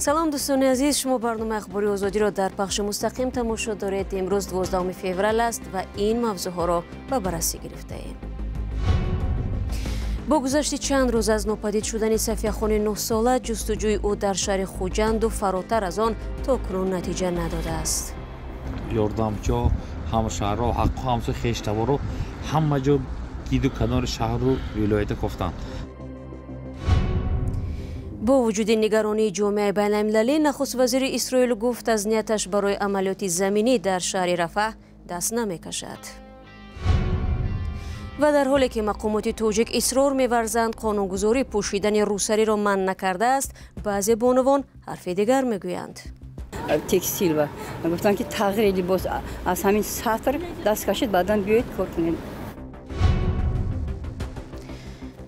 سلام دوستان عزیز، شما برنامه اخباری آزادی را در پخش مستقیم تماشا دارید. امروز 12 فوریه است و این موضوعها را به بررسی گرفته ایم. با گذشت چند روز از ناپدید شدن صفیه‌خان 9 ساله، جستجوی او در شهر خوجند و فراتر از آن تاکنون نتیجه نداده است. یاردامچا هم شهر و حق هم خیشتوارو همه جا گیدو کنار شهر و ولایت گفتند. با وجود نگرانی جامعه بین‌المللی، نخست وزیر اسرائیل گفت از نیتش برای عملیات زمینی در شهر رفح دست نمی‌کشد. و در حالی که مقامات تاجیک اصرار می‌ورزند قانونگذاری پوشیدن روسری را منع نکرده است، بعضی بانوان حرف دیگر می‌گویند. تکستیل و گفتن که تغییر لباس از همین سطر دست کشید، بعداً بیایید کار کنید.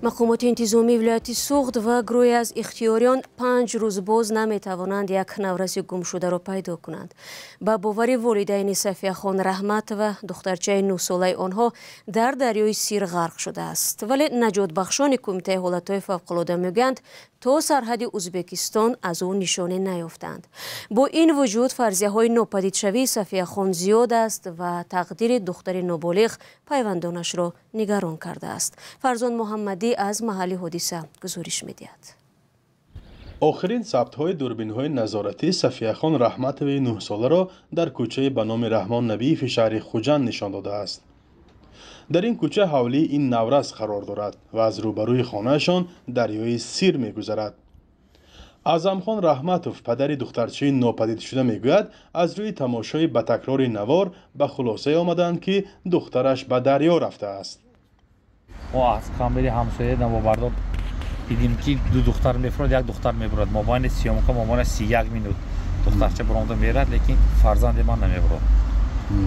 مقامات انتظامی ولایت سوخت و گروهی از اختیاریان 5 روز باز نمی‌توانند یک نورس گم شده را پیدا کنند. با باور والدین صفیه‌خان رحمت و دخترچه 9 ساله آنها در دریای سیر غرق شده است، ولی نجات بخشان کمیته حالت‌های فوق‌العاده میگویند تا سرحد ازبکستان از او نشانه نیافتند. با این وجود فرضیه‌های ناپدیدشوی صفیه‌خان زیاد است و تقدیر دختر نابالغ پیوندانش را نگران کرده است. فرزان محمدی از محل حادثه گزارش می‌دهد. آخرین ثبت‌های دوربین‌های نظارتی صفیه‌خان رحمت و 9 ساله را در کوچه به نام رحمان نبی شهر خوجند نشان داده است. در این کوچه حولی این نورس قرار دارد و از روبروی خانهشان دریای سیر می‌گذرد. اعظمخان رحمتوف پدر دخترچه ناپدید شده میگوید از روی تماشای به تکرار نوار به خلاصه آمدند که دخترش به دریا رفته است. ما از کامری همسایه نوآوردان دیدیم که دو دختر میفرد، یک دختر میبرد. مابین 31 مینوت دخترچه برانده میرد، لیکن فرزند ما نمیبرد.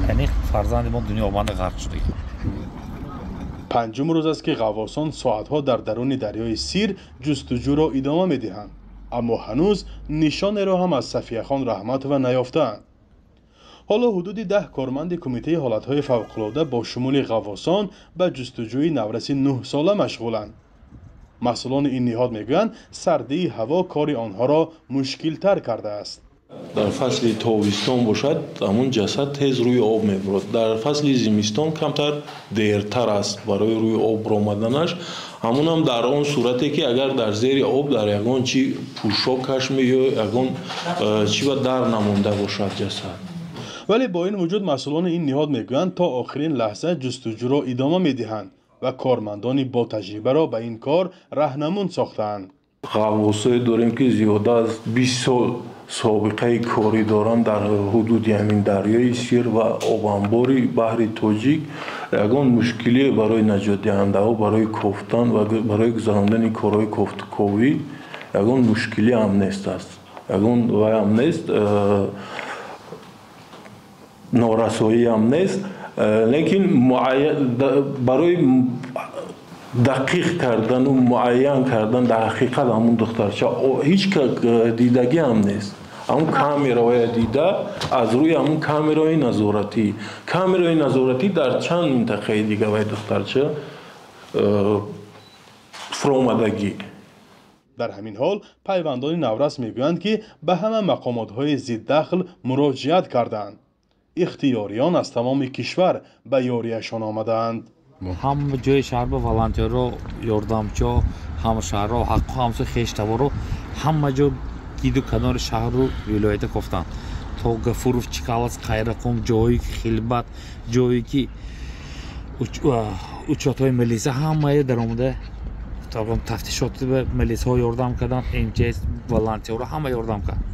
یعنی فرزند ما دنیا آمد غرق شده. پنجم روز است که غواصان ساعتها در درون دریای سیر جستجو را ادامه میدهند، اما هنوز نشانی را هم از صفیه‌خان رحمت و نیافتند. حالا حدود 10 کارمند کمیته حالت‌های فوق‌العاده با شمول غواصان به جستجوی نورس 9 ساله مشغولند. مسئولان این نهاد میگویند سردی هوا کار آنها را مشکل‌تر کرده است. در فصل تابستان باشد همون جسد تیز روی آب میبرد. در فصل زمستان کمتر دیرتر است برای روی آب آمدنش. همون هم در آن صورتی که اگر در زیر آب در یگان چی پوشاکش یا یگان چی با در نمونده باشد جسد. ولی با این وجود مسئولان این نهاد میگویند تا آخرین لحظه جستجو را ادامه میدهند و کارمندان با تجربه را به این کار راهنمون ساختند. غواصای داریم که زیاده از 20 سال سابقه کاری دارند در حدود همین دریای سیر و آب انباری بحر تاجیک. یگان مشکلی برای نجات دهنده ها برای کافتن و برای گذراندن کارهای کافتکاری یگان مشکلی هم نیست است. یگان و هم نیست، نارسایی هم نیست، لیکن برای دقیق کردن و معین کردن در حقیقت همون دخترچه هیچ دیدگی هم نیست. همون کامرای دیده از روی همون کامرای نظارتی در چند منطقه دیگه و دخترچه فرامدگی. در همین حال پیوندان نورس میگویند که به همه مقامات‌های ضد دخل مراجعت کردند. اختیاریان از تمام کشور به یاریشان آمدند. هم جای شهر به والانتیرو یاردامچا هم شهر و حق هم خیشتوارو همه جا گیدو کنار شهر و ولایت گفتند. تا گفوروف چیکالاس قایرقوم جایی که خیلبت جایی که اوچات‌های ملیسه همه در آمده تا تفتیشات به ملیسه ها یاردام کردند. امچه والانتیرو همه یاردام کرد.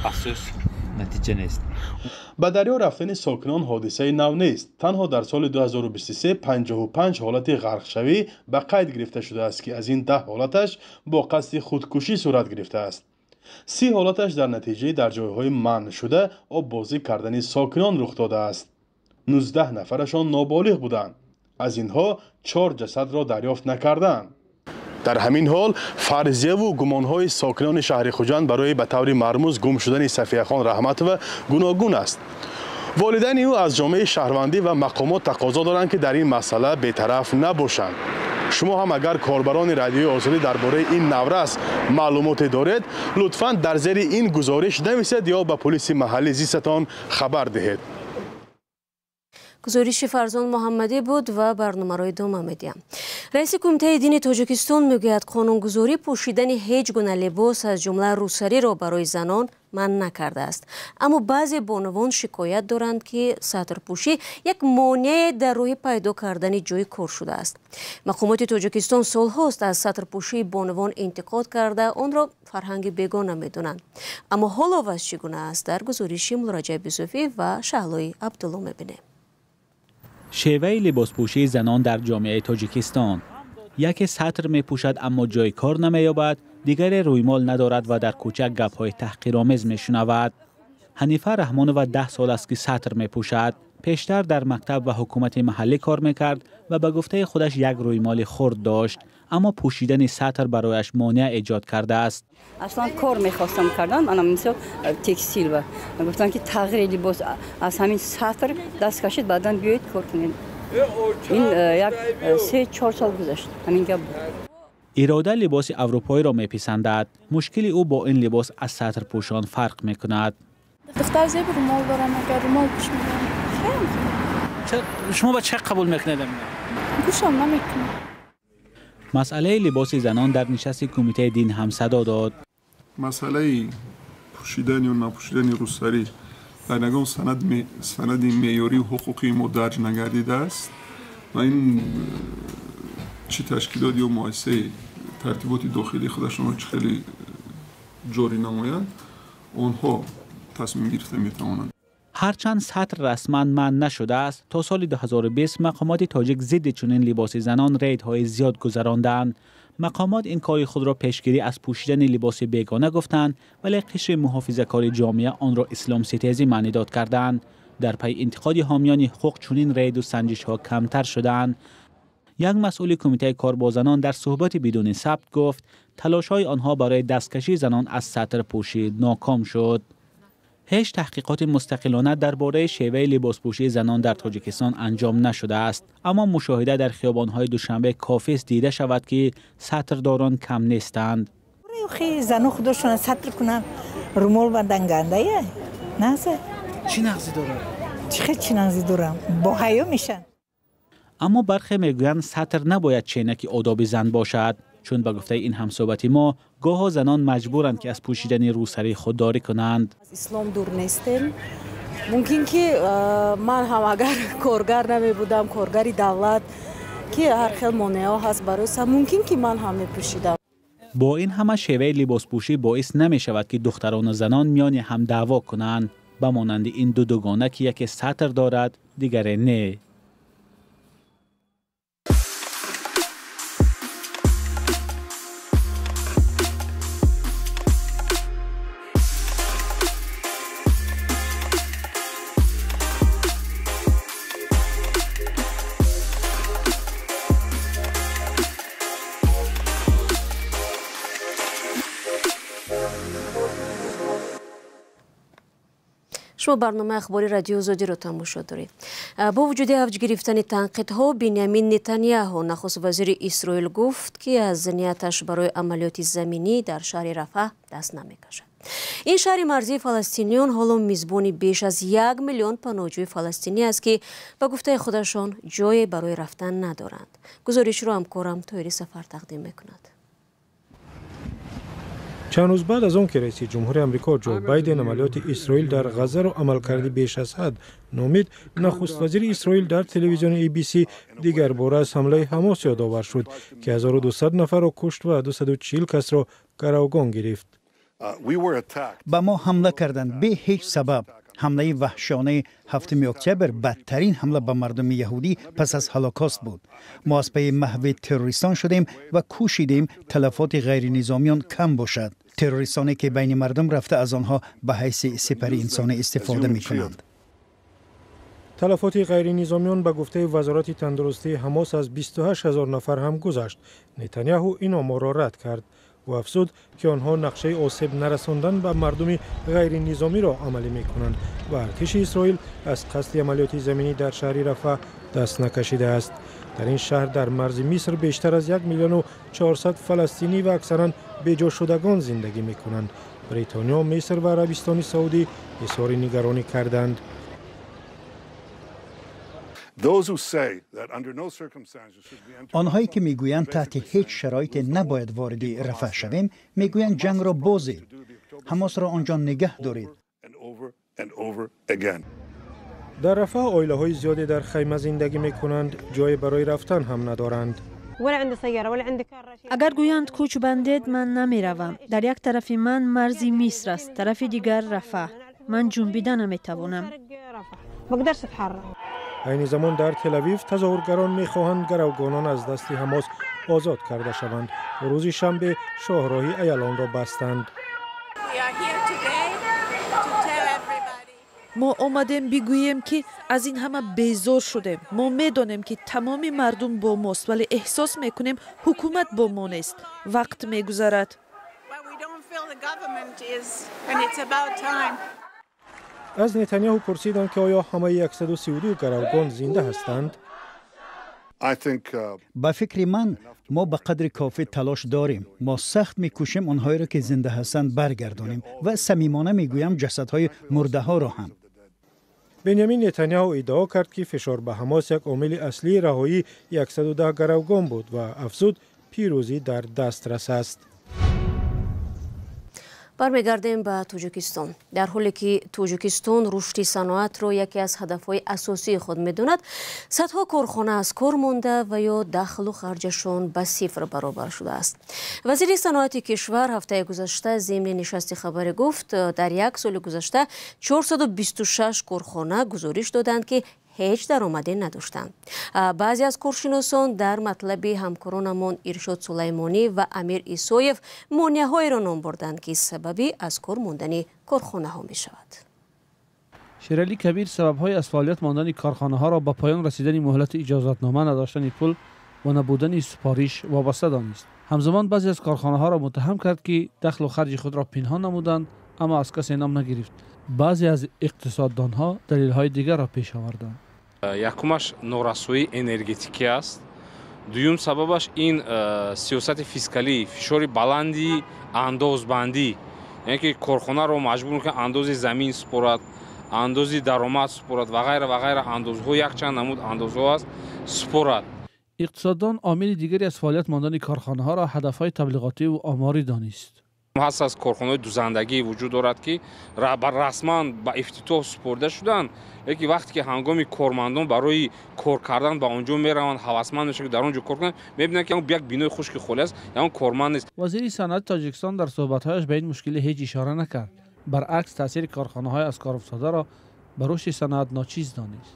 افسوس نتیجه نیست. به دریا رفتن ساکنان حادثه نو نیست. تنها در سال 2023 55 حالت غرق شوی به قید گرفته شده است که از این 10 حالتش با قصد خودکشی صورت گرفته است. 30 حالتش در نتیجه در جایهای منع شده آب بازی کردن ساکنان رخ داده است. 19 نفرشان نابالغ بودند. از اینها 4 جسد را دریافت نکردند. در همین حال فرضیه و گمانهای ساکنان شهر خوجند برای به طور مرموز گم شدن صفیه‌خان رحمت و گوناگون است. والدین او از جامعه شهروندی و مقامات تقاضا دارند که در این مسئله بی‌طرف نباشند. شما هم اگر کاربران رادیوی آزادی درباره این نورس معلوماتی دارید لطفاً در زیر این گزارش نویسید یا به پلیس محلی زیستان خبر دهید. گزارش فرزان محمدی بود و برنامه را ادامه میدیم. رئیس کمیته دینی تاجیکستان میگوید قانونگذاری پوشیدن هیچ گونه لباس از جمله روسری را برای زنان منع نکرده است، اما بعضی بانوان شکایت دارند که سطرپوشی یک مانع در راه پیدا کردن جای کار شده است. مقامات تاجیکستان سالهاست از سطرپوشی بانوان انتقاد کرده آن را فرهنگ بیگانه میدونند، اما حال وضع چگونه است در گزارش مراجعه بیوسفی و شهلای عبدالله میبینیم. شیوه لباسپوشی زنان در جامعه تاجیکستان: یکی سطر می پوشد اما جای کار نمی یابد، دیگری رویمال ندارد و در کوچه گپ‌های تحقیرآمیز می شنود. حنیفه رحمانووا 10 سال است که سطر می پوشد. پیشتر در مکتب و حکومت محلی کار می کرد و به گفته خودش یک رویمال خرد داشت، اما پوشیدن سطر برایش مانع ایجاد کرده است. اصلا کار می‌خواستم کردن، منم مثلا تکستیل و گفتن که تغییر لباس از همین سطر دست کشید بعداً بیایید کار کنید. این یک 3-4 سال گذشت. همین گپ بود. اراده لباس اروپایی را میپسندد. مشکلی او با این لباس از سطر پوشان فرق میکند. دختر زیب رومال دارم، اگر رومال پوش می‌کنم. شما با چه قبول میکنید؟ گوشم نمیکنم. مسئله لباس زنان در نشست کمیته دین هم صدا داد. مسئله پوشیدن یا نپوشیدن روسری در نگاه سند معیاری حقوقی ما درج نگردیده است و این چه تشکیلات یا مؤسسه ترتیبات داخلی خودشون رو خیلی جاری نمایند، آنها تصمیم گرفته میتوانند. هرچند سطر رسما منع نشده است، تا سال 2020 مقامات تاجیک ضد چنین لباس زنان ریدهای زیاد گذراندند. مقامات این کار خود را پیشگیری از پوشیدن لباس بیگانه گفتند، ولی قشر محافظه‌کار جامعه آن را اسلام ستیزی معنی داد کردند. در پی انتقاد حامیان حقوق چنین رید و سنجش ها کمتر شدند. یک مسئول کمیته کار با زنان در صحبت بدون ثبت گفت تلاش های آنها برای دستکشی زنان از سطر پوشی ناکام شد. هیچ تحقیقات مستقلانه درباره شیوه لباسپوشی زنان در تاجیکستان انجام نشده است، اما مشاهده در خیابان‌های دوشنبه کافی است دیده شود که سطرداران کم نیستند. خیلی زنان خودشون سطر کنن، رومال بندن گنده نه چی نقضی داره؟ چی نقضی دارم؟ با حیا میشن. اما برخی میگویند سطر نباید چینک آداب زن باشد، چون به گفته این همصحبت ما گاه‌ها زنان مجبورند که از پوشیدن روسری خودداری کنند. اسلام دور نیستیم. ممکن که من هم اگر کارگر نمی بودم، کارگری دولت که هر خیل مانع‌ها هست برای ممکن که من هم میپوشیدم. با این همه شیوه لباسپوشی باعث نمی شود که دختران و زنان میان هم دعوا کنند، به مانند این دو دوگانه که یکی سطر دارد دیگری نه. شما برنامه اخباری رادیو آزادی را تماشا دارید. با وجود اوج گرفتن تنقیدها، بنیامین نتانیاهو نخست وزیر اسرائیل گفت که از نیتش برای عملیات زمینی در شهر رفح دست نمیکشد. این شهر مرزی فلسطینیان حالا میزبان بیش از 1 میلیون پناهجوی فلسطینی است که به گفته خودشان جای برای رفتن ندارند. گزارش را همکارم طاهر سفر تقدیم میکند. چند روز بعد از آن که رئیس جمهور آمریکا جو بایدن عملیات اسرائیل در غزه را عملکردی بیش از حد نامید، نخست وزیر اسرائیل در تلویزیون ABC دیگر باره از حمله حماس یادآور شد که 1200 نفر را کشت و 240 کس را گروگان گرفت. به ما حمله کردند به هیچ سبب. حمله وحشانه 7 اکتبر بدترین حمله به مردم یهودی پس از هولوکاست بود. ما از پی محو تروریستان شدیم و کوشیدیم تلفات غیر نظامیان کم باشد. تروریستانی که بین مردم رفته از آنها به حیث سپر انسانی استفاده می کنند. تلفات غیر نظامیان به گفته وزارت تندرستی حماس از 28,000 نفر هم گذشت. نتانیاهو این آمار را رد کرد و افزود که آنها نقشه آسیب نرساندن به مردم غیر نظامی را عملی می کنند و ارتش اسرائیل از قصد عملیات زمینی در شهر رفح دست نکشیده است. در این شهر در مرز مصر بیشتر از 1,400,000 فلسطینی و اکثرا بیجا شدگان زندگی می کنند. بریتانیا، مصر و عربستان سعودی اظهار نگرانی کردند. آنهایی که میگویند تحت هیچ شرایطی نباید وارد رفح شویم، میگویند جنگ را بازید. حماس را آنجا نگه دارید. در رفح عائله‌های زیادی در خیمه زندگی میکنند، جای برای رفتن هم ندارند. اگر گویند کوچ بندید من نمیروم. در یک طرف من مرز مصر است، طرف دیگر رفح. من جنبیدن نمیتوانم. این زمان در تل آویو تظاهرگران میخواهند گروگانان از دست حماس آزاد کرده شوند. روز شنبه شاهراهی ایالان را بستند. ما آمدیم بگوییم که از این همه بیزار شدیم. ما میدانیم که تمام مردم با ماست، ولی احساس میکنیم حکومت با ما نیست. وقت میگذرد. از نتانیاهو پرسیدند که آیا همه 132 گروگان زنده هستند؟ با فکر من ما به قدر کافی تلاش داریم. ما سخت میکوشیم آنهایی را که زنده هستند برگردانیم و صمیمانه میگویم جسدهای مرده ها را هم. بنیامین نتانیاهو ادعا کرد که فشار به حماس یک عامل اصلی رهایی 110 گروگان بود و افزود پیروزی در دسترس است. برمیگردیم به تاجیکستان. در حالی که تاجیکستان رشد صنعت را یکی از هدفهای اساسی خود می‌داند، صدها کارخانه از کار مانده و یا دخل و خرجشان به صفر برابر شده است. وزیر صنعت کشور هفته گذشته ضمن نشست خبری گفت در یک سال گذشته 426 کارخانه گزارش دادند که هیچ درآمدی نداشتند. بعضی از کارشناسان در مطلب همکارانمان ارشاد سلیمانی و امیر ایسویف مانع‌هایی را نام بردند که سببی از کار ماندن کارخانه ها می شود. شیرعلی کبیر سبب‌های از فعالیت ماندن کارخانه ها را با پایان رسیدن مهلت اجازتنامه نداشتن پول و نبودن سپارش وابسته دانست. همزمان بعضی از کارخانه ها را متهم کرد که دخل و خرج خود را پنهان نمودند، اما از کسی نام نگرفت. بعضی از اقتصاددان ها دلیل های دیگر را پیش آوردند. یکمش نورسویی انرژتیکی است. دوم سببش این سیاست فیسکالی، فشار بلندی اندازبندی، یعنی که کارخانه را مجبور می‌کنه اندازه زمین سپرد، اندازه درآمد سپرد و غیره و غیره. اندازها یک چند نمود اندازها است سپرد. اقتصاددان عامل دیگری از فعالیت ماندن کارخانه ها را هدف‌های تبلیغاتی و آماری دانست. هست از کارخانه‌های دوزندگی وجود دارد که رسما به افتتاح سپرده شدند، لیکن وقتی که هنگام کارمندان برای کار کردن به آنجا میروند هوسمند میشن که در آنجا کار کنند، میبینند که اون یک بینای خشک خالی است یا اون کارمند نیست. وزیر صنعت تاجیکستان در صحبت‌هایش به این مشکل هیچ اشاره نکرد. برعکس تاثیر کارخانه‌های از کار افتاده را بر رشد صنعت ناچیز دانست.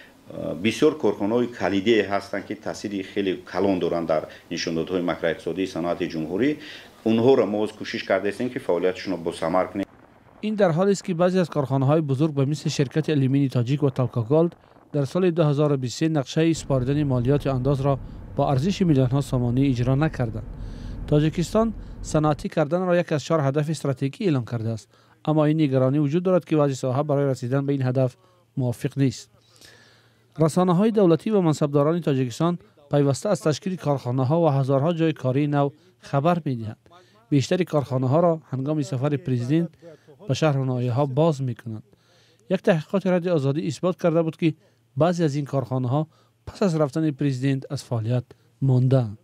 بسیار کارخانه‌های کلیدی هستند که تاثیر خیلی کلان دارند در نشاندادهای ماکرواقتصادی صنعت جمهوری. اونها را ما کوشش کرده هستیم که فعالیتشون را با ثمر کنیم. این در حالی است که بعضی از کارخانه‌های بزرگ به مثل شرکت آلومینی تاجیک و تالکاگولد در سال 2023 نقشه اسپاردن مالیات انداز را با ارزش میلیون‌ها سامانی اجرا نکردند. تاجیکستان صنعتی کردن را یک از 4 هدف استراتژیکی اعلام کرده است، اما این نگرانی وجود دارد که بعضی ساحات برای رسیدن به این هدف موافق نیست. رسانه‌های دولتی و منصبداران تاجیکستان پیوسته از تشکیل کارخانه‌ها و هزارها جای کاری نو خبر می‌دهند. بیشتر کارخانه‌ها را هنگام سفر پرزیدنت به شهر و ناحیه‌ها باز می‌کنند. یک تحقیقات رادیو آزادی اثبات کرده بود که بعضی از این کارخانه‌ها پس از رفتن پرزیدنت از فعالیت ماندند.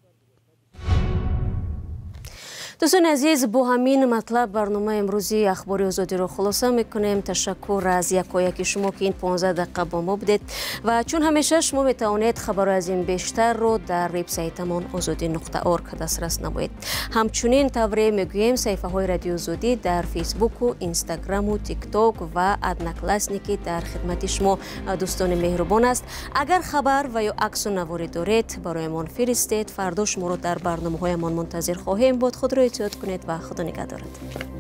دوستان عزیز، با همین مطلب برنامه امروزی اخباری آزادی رو خلاصه میکنیم. تشکر از یکایک شما که این 15 دقیقه با ما بودید و چون همیشه شما میتوانید خبر از این بیشتر رو در وبسایتمان azadi.org دسترس نمایید. همچنین توری میگوییم صفحه های رادیو آزادی در فیسبوک و اینستاگرام و تیک تاک و ادناکلاسنیکی در خدمت شما دوستان مهربان است. اگر خبر و یا عکس و نواری دارید برایمان فرستید. فردا شما رو در برنامه‌هایمان منتظر خواهیم بود. خود را احتیاط کنید و خدا نگهدارت.